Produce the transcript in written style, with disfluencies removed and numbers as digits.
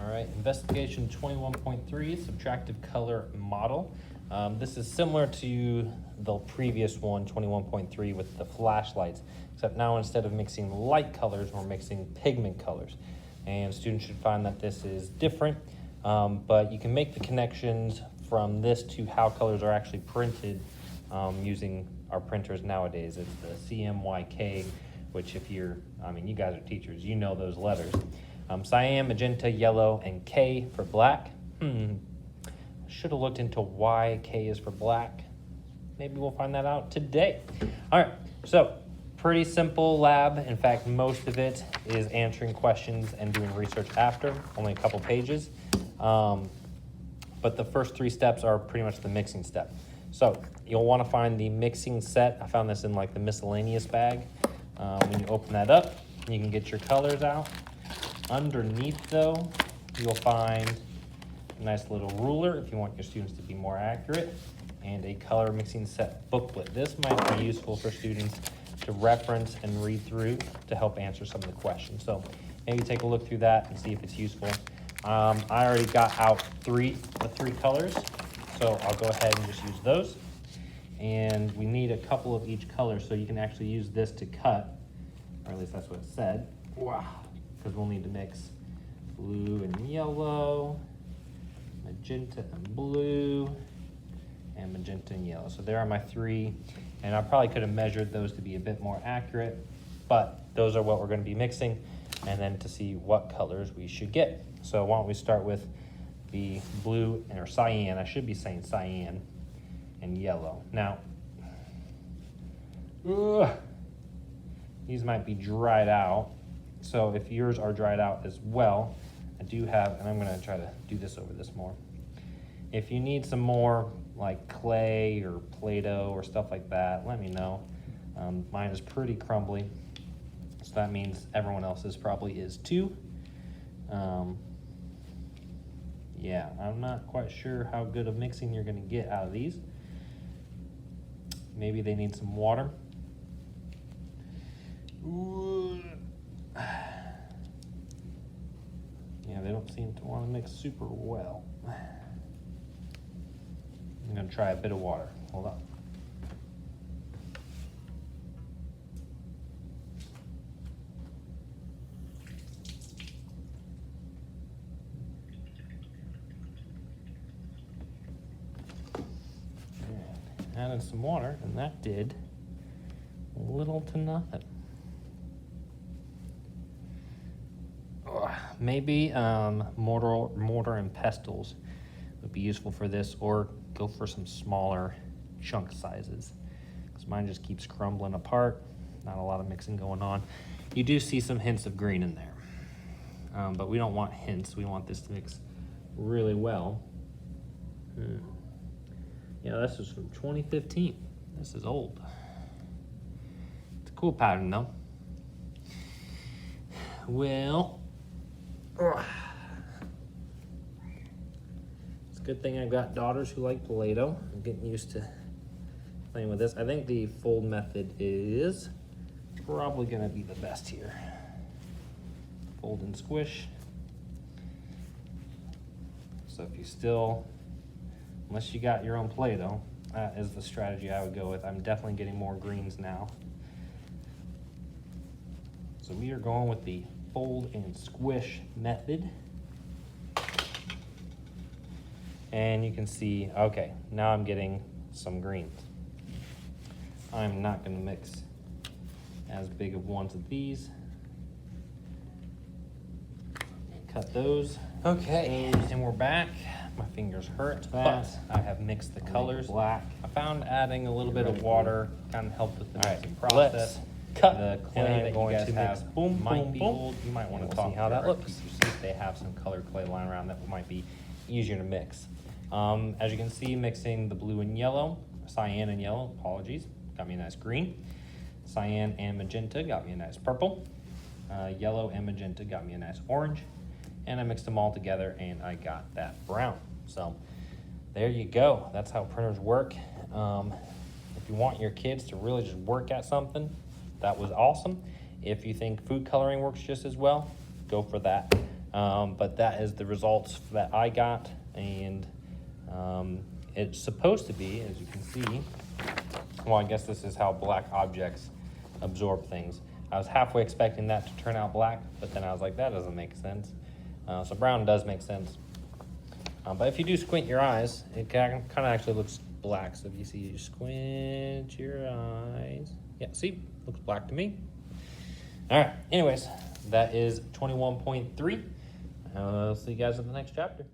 All right, investigation 21.3, subtractive color model. This is similar to the previous one, 21.3, with the flashlights, except now instead of mixing light colors, we're mixing pigment colors. And students should find that this is different, but you can make the connections from this to how colors are actually printed using our printers nowadays. It's the CMYK, which if you're, you guys are teachers, you know those letters. Cyan, magenta, yellow, and K for black. Should have looked into why K is for black. Maybe we'll find that out today. All right, so pretty simple lab. In fact, most of it is answering questions and doing research after, only a couple pages. But the first 3 steps are pretty much the mixing step. So you'll want to find the mixing set. I found this in like the miscellaneous bag. When you open that up, you can get your colors out. Underneath though, you'll find a nice little ruler if you want your students to be more accurate, and a color mixing set booklet. This might be useful for students to reference and read through to help answer some of the questions. So maybe take a look through that and see if it's useful. I already got out the three colors, so I'll go ahead and just use those. And we need a couple of each color, so you can actually use this to cut, or at least that's what it said. Wow. Because we'll need to mix blue and yellow, magenta and blue, and magenta and yellow. So there are my 3, and I probably could have measured those to be a bit more accurate, but those are what we're going to be mixing, and then to see what colors we should get. So why don't we start with the blue, or cyan, I should be saying cyan, and yellow. Now, these might be dried out. So if yours are dried out as well, I do have, and I'm gonna try to do this over this more. If you need some more like clay or Play-Doh or stuff like that, let me know. Mine is pretty crumbly, so that means everyone else's probably is too. Yeah, I'm not quite sure how good of mixing you're gonna get out of these. Maybe they need some water. Ooh. Yeah, they don't seem to want to mix super well. I'm gonna try a bit of water. Hold on. Added some water, and that did little to nothing. Maybe mortar and pestles would be useful for this, or go for some smaller chunk sizes, because mine just keeps crumbling apart. Not a lot of mixing going on. You do see some hints of green in there, but we don't want hints. We want this to mix really well. Yeah, this is from 2015. This is old. It's a cool pattern though. Well, it's a good thing I've got daughters who like Play-Doh. I'm getting used to playing with this. I think the fold method is probably gonna be the best here. Fold and squish. So if you still, unless you got your own Play-Doh, that is the strategy I would go with. I'm definitely getting more greens now. So we are going with the fold and squish method. And you can see, okay, now I'm getting some greens. I'm not gonna mix as big of ones of these. Cut those. Okay, and we're back. My fingers hurt, but I have mixed the colors. Black. I found adding a little bit of water kind of helped with the mixing process. Cut the clay that you guys have might be old. You might want to talk how that looks. See if they have some colored clay lying around that might be easier to mix. As you can see, mixing the blue and yellow, cyan and yellow, apologies, got me a nice green. Cyan and magenta got me a nice purple. Yellow and magenta got me a nice orange. And I mixed them all together and I got that brown. So there you go. That's how printers work. If you want your kids to really just work at something, that was awesome. If you think food coloring works just as well, go for that. But that is the results that I got, and it's supposed to be, as you can see, well, I guess this is how black objects absorb things. I was halfway expecting that to turn out black, but then I was like, that doesn't make sense. So brown does make sense. But if you do squint your eyes, it kind of actually looks black. So if you see, you squint your eyes. Yeah, see, looks black to me. All right, anyways, that is 21.3. I'll see you guys in the next chapter.